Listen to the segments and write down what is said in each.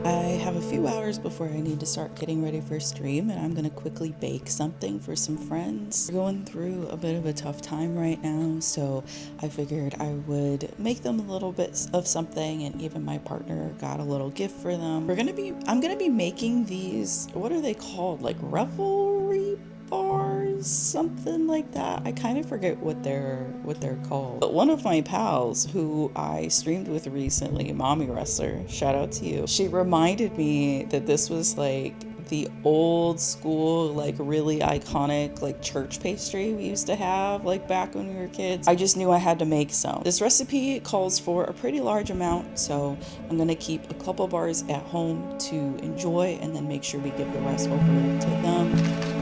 I have a few hours before I need to start getting ready for stream, and I'm gonna quickly bake something for some friends. We're going through a bit of a tough time right now, so I figured I would make them a little bit of something, and even my partner got a little gift for them. I'm gonna be making these, what are they called? Like revelry bars, something like that. I kind of forget what they're called. But one of my pals who I streamed with recently, Mommy Wrestler, shout out to you. She reminded me that this was like the old school, like really iconic, like church pastry we used to have like back when we were kids. I just knew I had to make some. This recipe calls for a pretty large amount, so I'm gonna keep a couple bars at home to enjoy and then make sure we give the rest over to them.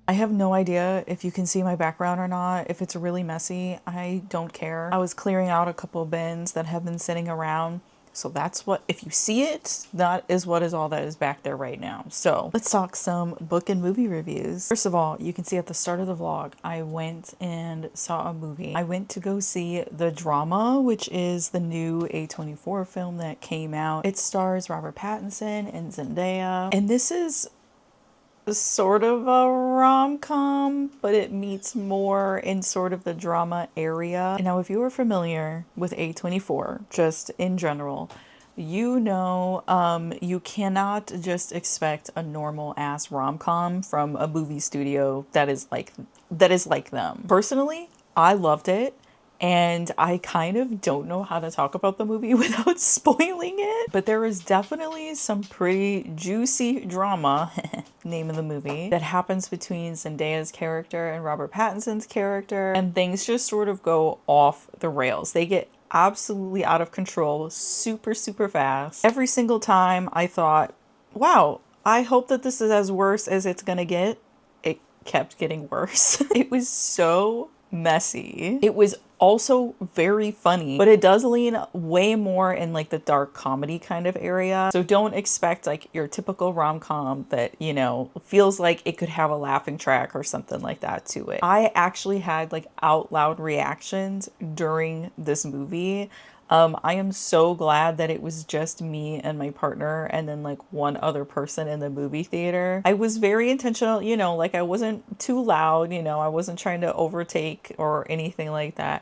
I have no idea if you can see my background or not. If it's really messy, I don't care. I was clearing out a couple bins that have been sitting around. So that's what, if you see it, that is what is all that is back there right now. So let's talk some book and movie reviews. First of all, you can see at the start of the vlog, I went and saw a movie. I went to go see The Drama, which is the new A24 film that came out. It stars Robert Pattinson and Zendaya. And this is sort of a rom-com, but it meets more in sort of the drama area. And now, if you are familiar with A24, just in general, you know, you cannot just expect a normal ass rom-com from a movie studio that is like them. Personally, I loved it. And I kind of don't know how to talk about the movie without spoiling it. But there is definitely some pretty juicy drama, name of the movie, that happens between Zendaya's character and Robert Pattinson's character. And things just sort of go off the rails. They get absolutely out of control super, super fast. Every single time I thought, wow, I hope that this is as worse as it's gonna get. It kept getting worse. It was so messy. It was also very funny, but it does lean way more in like the dark comedy kind of area. So don't expect like your typical rom-com that, you know, feels like it could have a laughing track or something like that to it. I actually had like out loud reactions during this movie. I am so glad that it was just me and my partner and then like one other person in the movie theater. I was very intentional, you know, like I wasn't too loud, you know, I wasn't trying to overtake or anything like that.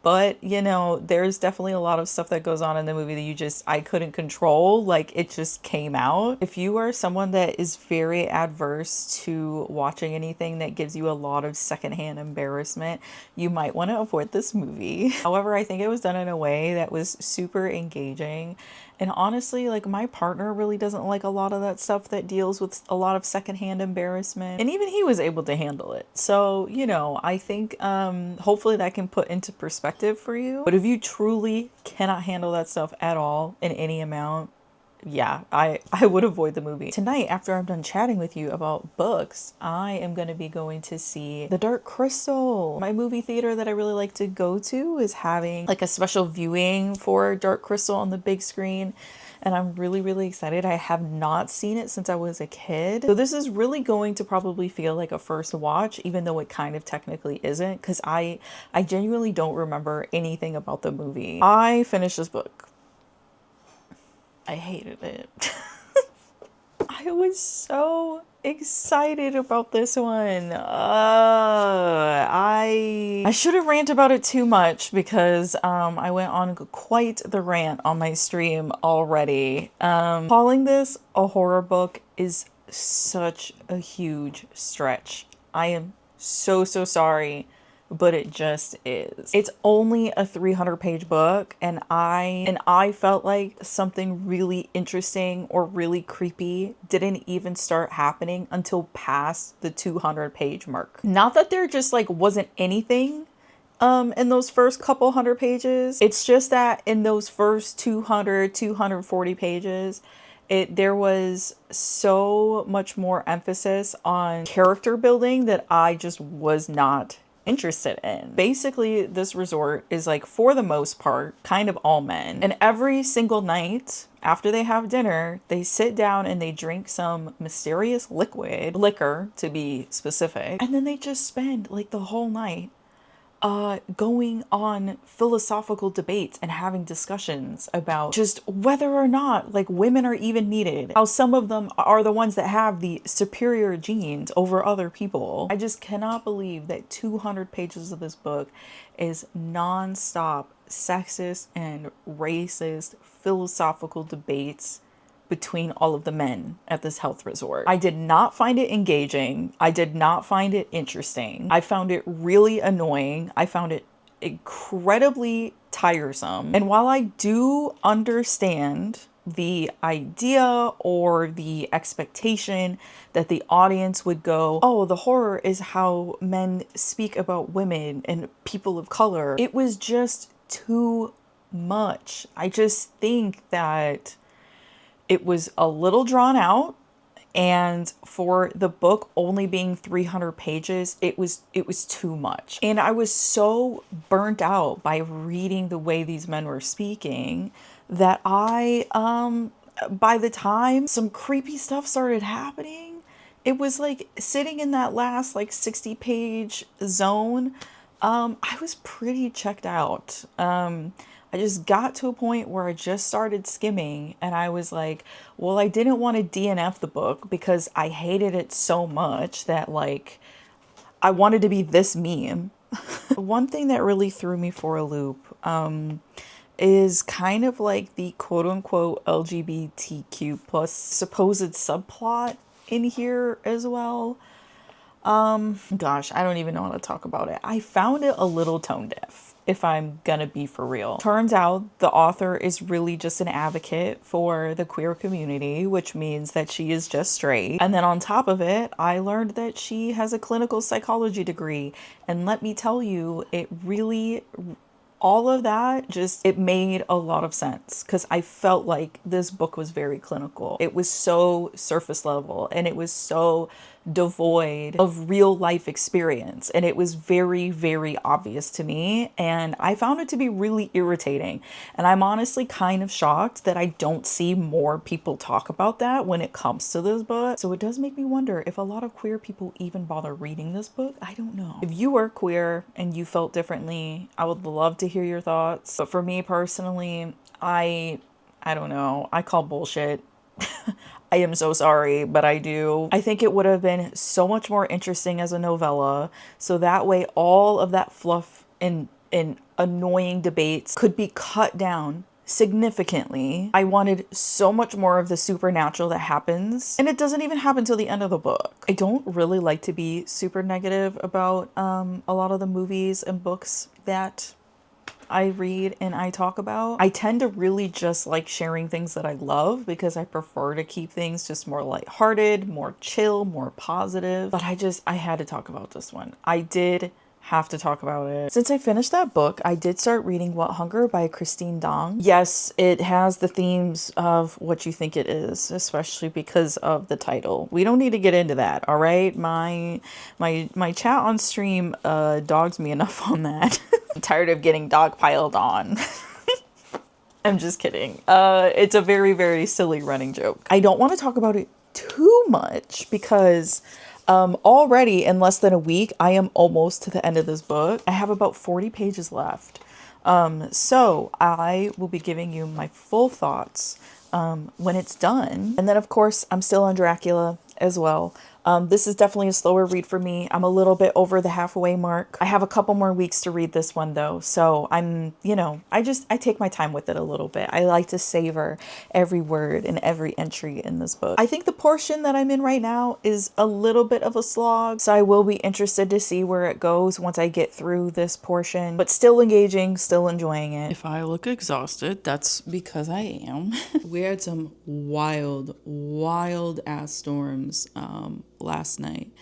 But, you know, there's definitely a lot of stuff that goes on in the movie that I couldn't control. Like, it just came out. If you are someone that is very adverse to watching anything that gives you a lot of secondhand embarrassment, you might want to avoid this movie. However, I think it was done in a way that was super engaging. And honestly, like, my partner really doesn't like a lot of that stuff that deals with a lot of secondhand embarrassment. And even he was able to handle it. So, you know, I think hopefully that can put into perspective for you. But if you truly cannot handle that stuff at all in any amount, yeah, I would avoid the movie. Tonight, after I'm done chatting with you about books, I am going to be going to see The Dark Crystal. My movie theater that I really like to go to is having like a special viewing for Dark Crystal on the big screen. And I'm really, really excited. I have not seen it since I was a kid. So this is really going to probably feel like a first watch, even though it kind of technically isn't, because I genuinely don't remember anything about the movie. I finished this book. I hated it. I was so excited about this one. I should have ranted about it too much because I went on quite the rant on my stream already. Calling this a horror book is such a huge stretch. I am so sorry, but it just is. It's only a 300-page book, and I felt like something really interesting or really creepy didn't even start happening until past the 200-page mark. Not that there just like wasn't anything in those first couple hundred pages. It's just that in those first 240 pages, there was so much more emphasis on character building that I just was not interested in. Basically, this resort is like, for the most part, kind of all men. And every single night after they have dinner, they sit down and they drink some mysterious liquor to be specific. And then they just spend like the whole night going on philosophical debates and having discussions about just whether or not like women are even needed, how some of them are the ones that have the superior genes over other people. I just cannot believe that 200 pages of this book is non-stop sexist and racist philosophical debates between all of the men at this health resort. I did not find it engaging. I did not find it interesting. I found it really annoying. I found it incredibly tiresome. And while I do understand the idea or the expectation that the audience would go, oh, the horror is how men speak about women and people of color, it was just too much. I just think that it was a little drawn out, and for the book only being 300 pages, it was too much. And I was so burnt out by reading the way these men were speaking that I by the time some creepy stuff started happening, it was like sitting in that last like 60-page zone. I was pretty checked out. I just got to a point where I just started skimming and I was like, well, I didn't want to DNF the book because I hated it so much that like I wanted to be this meme. One thing that really threw me for a loop is kind of like the quote unquote LGBTQ plus supposed subplot in here as well. Gosh, I don't even know how to talk about it. I found it a little tone deaf, if I'm gonna be for real. Turns out the author is really just an advocate for the queer community, which means that she is just straight. And then on top of it, I learned that she has a clinical psychology degree. And let me tell you, it really, all of that just, it made a lot of sense because I felt like this book was very clinical. It was so surface level and it was so devoid of real life experience, and it was very, very obvious to me, and I found it to be really irritating. And I'm honestly kind of shocked that I don't see more people talk about that when it comes to this book. So it does make me wonder if a lot of queer people even bother reading this book. I don't know. If you are queer and you felt differently, I would love to hear your thoughts. But for me personally, I don't know. I call bullshit. I am so sorry, but I do. I think it would have been so much more interesting as a novella. So that way all of that fluff and and annoying debates could be cut down significantly. I wanted so much more of the supernatural that happens, and it doesn't even happen till the end of the book. I don't really like to be super negative about a lot of the movies and books that I read and I talk about. I tend to really just like sharing things that I love because I prefer to keep things just more lighthearted, more chill, more positive. But I had to talk about this one. I did have to talk about it. Since I finished that book, I did start reading What Hunger by Christine Dong. Yes, it has the themes of what you think it is, especially because of the title. We don't need to get into that, all right? My chat on stream dogs me enough on that. I'm tired of getting dogpiled on. I'm just kidding. It's a very, very silly running joke. I don't want to talk about it too much because already in less than a week, I am almost to the end of this book. I have about 40 pages left. So I will be giving you my full thoughts when it's done. And then, of course, I'm still on Dracula as well. This is definitely a slower read for me. I'm a little bit over the halfway mark. I have a couple more weeks to read this one though. So I'm, I take my time with it a little bit. I like to savor every word and every entry in this book. I think the portion that I'm in right now is a little bit of a slog. So I will be interested to see where it goes once I get through this portion, but still engaging, still enjoying it. If I look exhausted, that's because I am. We had some wild ass storms last night,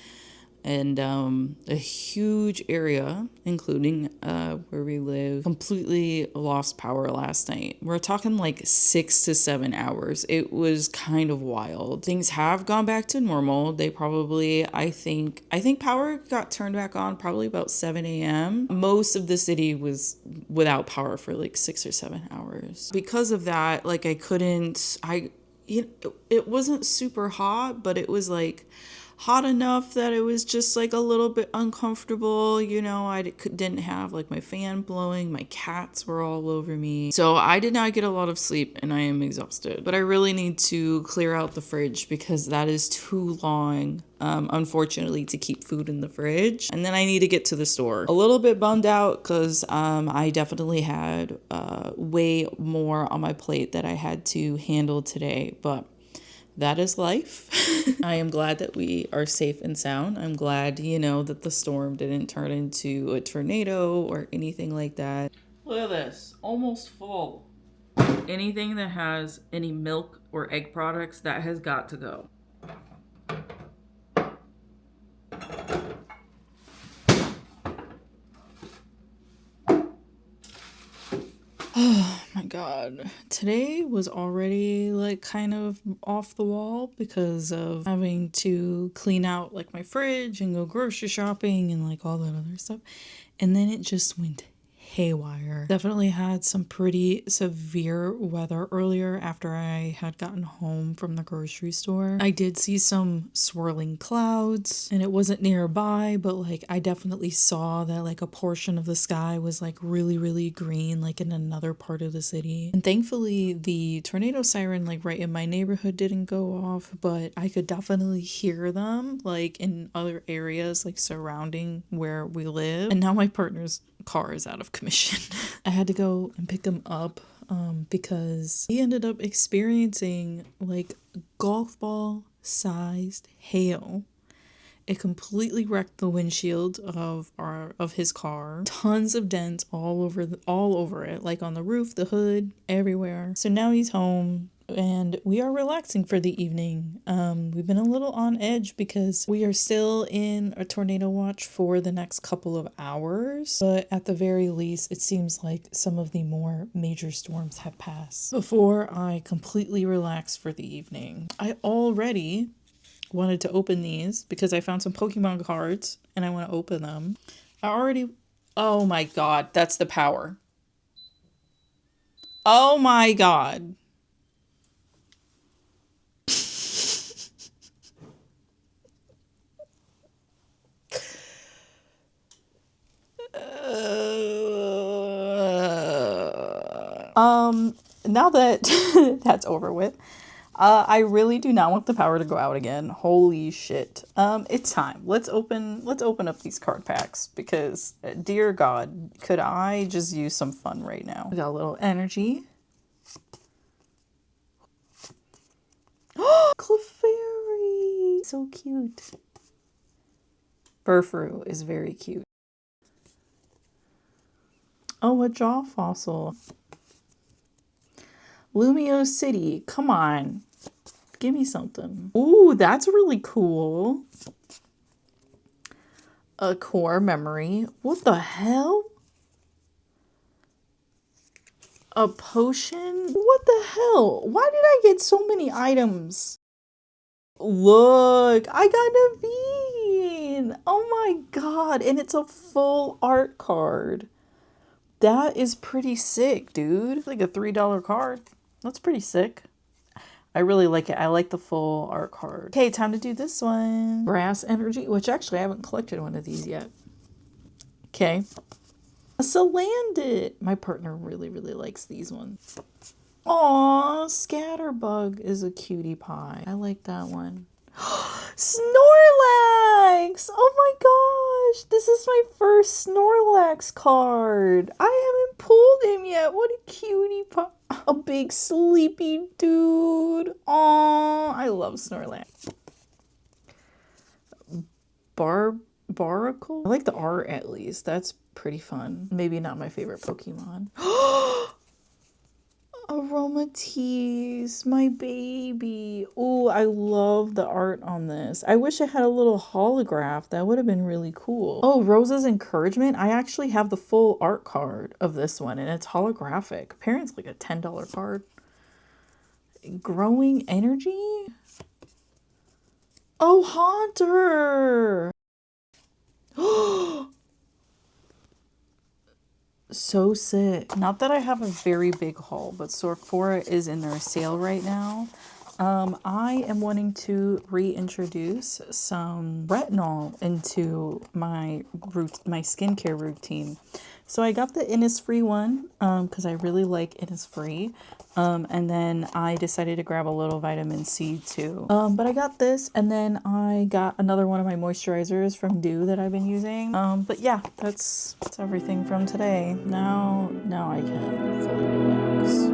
and a huge area, including where we live, completely lost power last night. We're talking like 6 to 7 hours. It was kind of wild. Things have gone back to normal. They probably, I think power got turned back on probably about 7 a.m. Most of the city was without power for like 6 or 7 hours. Because of that, like it wasn't super hot, but it was like hot enough that it was just like a little bit uncomfortable. I didn't have like my fan blowing. My cats were all over me. So I did not get a lot of sleep and I am exhausted. But I really need to clear out the fridge because that is too long, unfortunately, to keep food in the fridge. And then I need to get to the store. A little bit bummed out because I definitely had way more on my plate that I had to handle today. But that is life. I am glad that we are safe and sound. I'm glad, that the storm didn't turn into a tornado or anything like that. Look at this, almost full. Anything that has any milk or egg products, that has got to go. Oh my god. Today was already like kind of off the wall because of having to clean out like my fridge and go grocery shopping and like all that other stuff. And then it just went haywire. Definitely had some pretty severe weather earlier after I had gotten home from the grocery store. I did see some swirling clouds and it wasn't nearby, but like I definitely saw that like a portion of the sky was like really, really green, like in another part of the city. And thankfully the tornado siren like right in my neighborhood didn't go off, but I could definitely hear them like in other areas like surrounding where we live. And now my partner's car is out of commission. I had to go and pick him up because he ended up experiencing like golf ball sized hail. It completely wrecked the windshield of his car. Tons of dents all over it, like on the roof, the hood, everywhere. So now he's home and we are relaxing for the evening. We've been a little on edge because we are still in a tornado watch for the next couple of hours, but at the very least it seems like some of the more major storms have passed before I completely relax for the evening. I already wanted to open these because I found some Pokemon cards and I want to open them. Oh my god, that's the power. Oh my god. Now that that's over with, I really do not want the power to go out again. Holy shit. It's time. Let's open up these card packs because dear God, could I just use some fun right now? We got a little energy. Clefairy! So cute. Furfru is very cute. Oh, a jaw fossil. Lumio City. Come on. Give me something. Ooh, that's really cool. A core memory. What the hell? A potion? What the hell? Why did I get so many items? Look, I got a bean. Oh my God. And it's a full art card. That is pretty sick, dude. It's like a $3 card. That's pretty sick. I really like it. I like the full art card. Okay, time to do this one. Grass energy, which actually I haven't collected one of these yet. Okay. A Salandit. My partner really, really likes these ones. Aw, Scatterbug is a cutie pie. I like that one. Snorlax! Oh my gosh, this is my first Snorlax card. I haven't pulled him yet. What a cutie pie. A big sleepy dude. Aw, I love Snorlax. Baracle? I like the art at least. That's pretty fun. Maybe not my favorite Pokemon. Aromatisse, my baby. Oh, I love the art on this. I wish I had a little holograph. That would have been really cool. Oh, Rosa's Encouragement. I actually have the full art card of this one and it's holographic. Apparently it's like a $10 card. Growing Energy. Oh, Haunter. So sick. Not that I have a very big haul, but Sephora is in their sale right now. I am wanting to reintroduce some retinol into my skincare routine. So I got the Innisfree one because I really like Innisfree. And then I decided to grab a little vitamin C too. But I got this, and then I got another one of my moisturizers from Dew that I've been using. But yeah, that's everything from today. Now I can fully relax.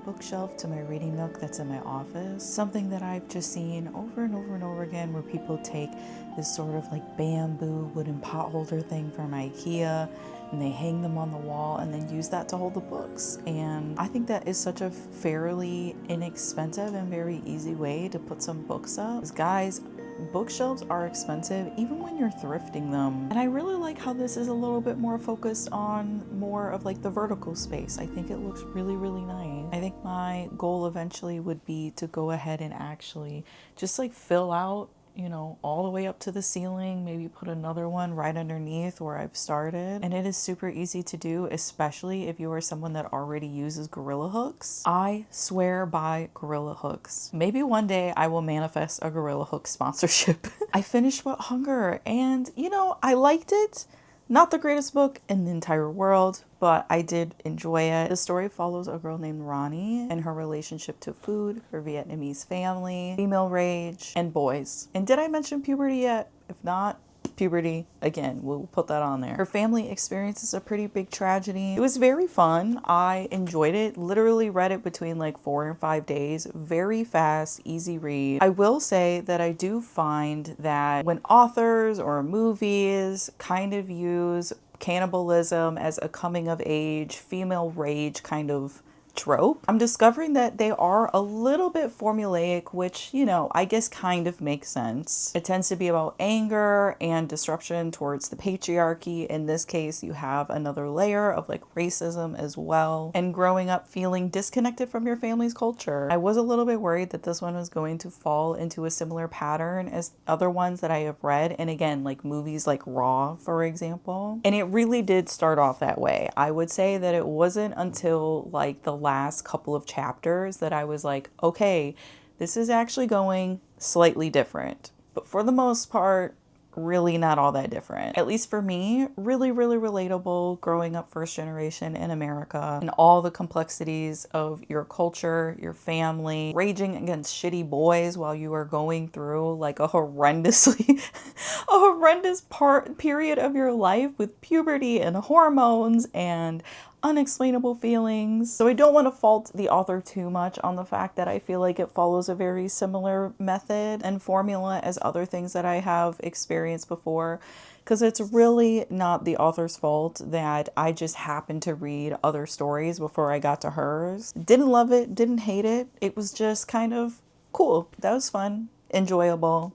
Bookshelf to my reading nook that's in my office. Something that I've just seen over and over and over again where people take this sort of like bamboo wooden pot holder thing from IKEA and they hang them on the wall and then use that to hold the books. And I think that is such a fairly inexpensive and very easy way to put some books up. Because guys, bookshelves are expensive even when you're thrifting them. And I really like how this is a little bit more focused on more of like the vertical space. I think it looks really, really nice. I think my goal eventually would be to go ahead and actually just like fill out, you know, all the way up to the ceiling, maybe put another one right underneath where I've started. And it is super easy to do, especially if you are someone that already uses Gorilla hooks. I swear by Gorilla hooks. Maybe one day I will manifest a Gorilla hook sponsorship. I finished What Hunger and, you know, I liked it. Not the greatest book in the entire world, but I did enjoy it. The story follows a girl named Ronnie and her relationship to food, her Vietnamese family, female rage, and boys. And did I mention puberty yet? If not, puberty, again, we'll put that on there. Her family experiences a pretty big tragedy. It was very fun. I enjoyed it. Literally read it between like 4 and 5 days. Very fast, easy read. I will say that I do find that when authors or movies kind of use cannibalism as a coming of age, female rage kind of trope. I'm discovering that they are a little bit formulaic, which, you know, I guess kind of makes sense. It tends to be about anger and disruption towards the patriarchy. In this case, you have another layer of like racism as well, and growing up feeling disconnected from your family's culture. I was a little bit worried that this one was going to fall into a similar pattern as other ones that I have read, and again, like movies like Raw, for example. And it really did start off that way. I would say that it wasn't until like the last couple of chapters that I was like, okay, this is actually going slightly different. But for the most part, really not all that different. At least for me, really, really relatable growing up first generation in America and all the complexities of your culture, your family, raging against shitty boys while you are going through like a horrendously, a horrendous period of your life with puberty and hormones and unexplainable feelings. So I don't want to fault the author too much on the fact that I feel like it follows a very similar method and formula as other things that I have experienced before, because it's really not the author's fault that I just happened to read other stories before I got to hers. Didn't love it, didn't hate it. It was just kind of cool. That was fun, enjoyable.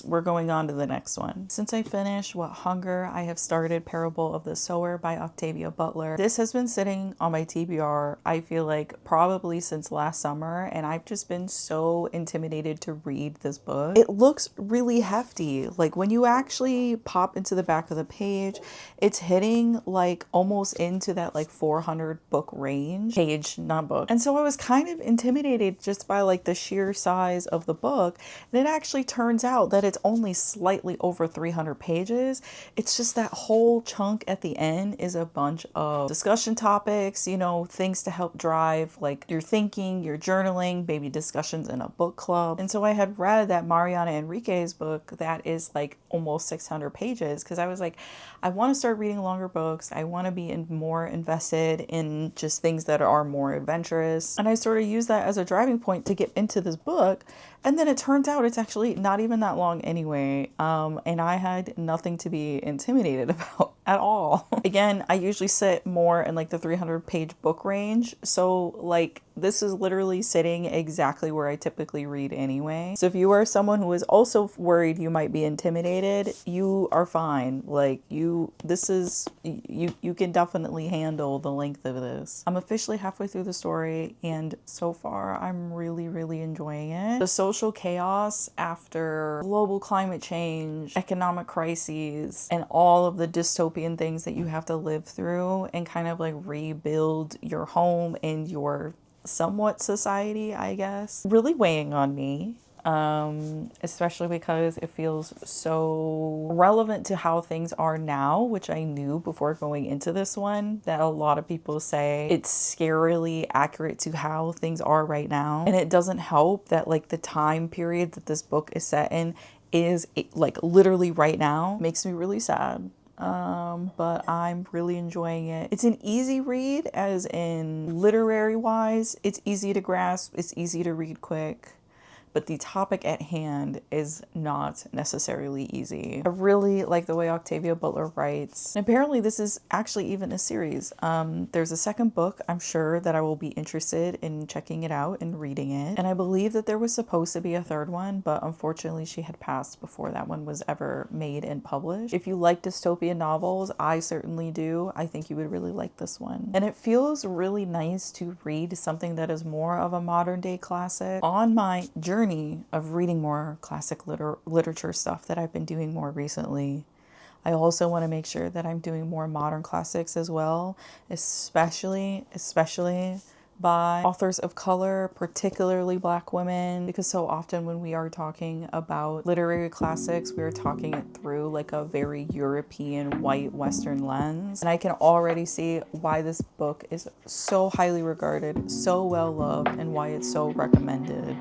We're going on to the next one. Since I finished What Hunger, I have started Parable of the Sower by Octavia Butler. This has been sitting on my TBR, I feel like probably since last summer, and I've just been so intimidated to read this book. It looks really hefty. Like when you actually pop into the back of the page, it's hitting like almost into that like 400 book range. Page, not book. And so I was kind of intimidated just by like the sheer size of the book. And it actually turns out that it's only slightly over 300 pages. It's just that whole chunk at the end is a bunch of discussion topics, you know, things to help drive like your thinking, your journaling, maybe discussions in a book club. And so I had read that Mariana Enrique's book that is like almost 600 pages because I was like, I want to start reading longer books. I want to be more invested in just things that are more adventurous. And I sort of used that as a driving point to get into this book. And then it turns out it's actually not even that long anyway. And I had nothing to be intimidated about at all. Again, I usually sit more in like the 300 page book range. So like this is literally sitting exactly where I typically read anyway. So if you are someone who is also worried you might be intimidated, you are fine. Like you can definitely handle the length of this. I'm officially halfway through the story and so far I'm really, really enjoying it. The social chaos after global climate change, economic crises, and all of the dystopian things that you have to live through and kind of like rebuild your home and your somewhat society, I guess, really weighing on me. Especially because it feels so relevant to how things are now, which I knew before going into this one, that a lot of people say it's scarily accurate to how things are right now. And it doesn't help that like the time period that this book is set in is like literally right now. Makes me really sad. But I'm really enjoying it. It's an easy read, as in literary wise. It's easy to grasp. It's easy to read quick. But the topic at hand is not necessarily easy. I really like the way Octavia Butler writes. And apparently this is actually even a series. There's a second book. I'm sure that I will be interested in checking it out and reading it. And I believe that there was supposed to be a third one, but unfortunately she had passed before that one was ever made and published. If you like dystopian novels, I certainly do. I think you would really like this one. And it feels really nice to read something that is more of a modern day classic on my journey of reading more classic literature stuff that I've been doing more recently. I also want to make sure that I'm doing more modern classics as well, especially by authors of color, particularly Black women, because so often when we are talking about literary classics, we are talking it through like a very European white Western lens. And I can already see why this book is so highly regarded, so well loved, and why it's so recommended.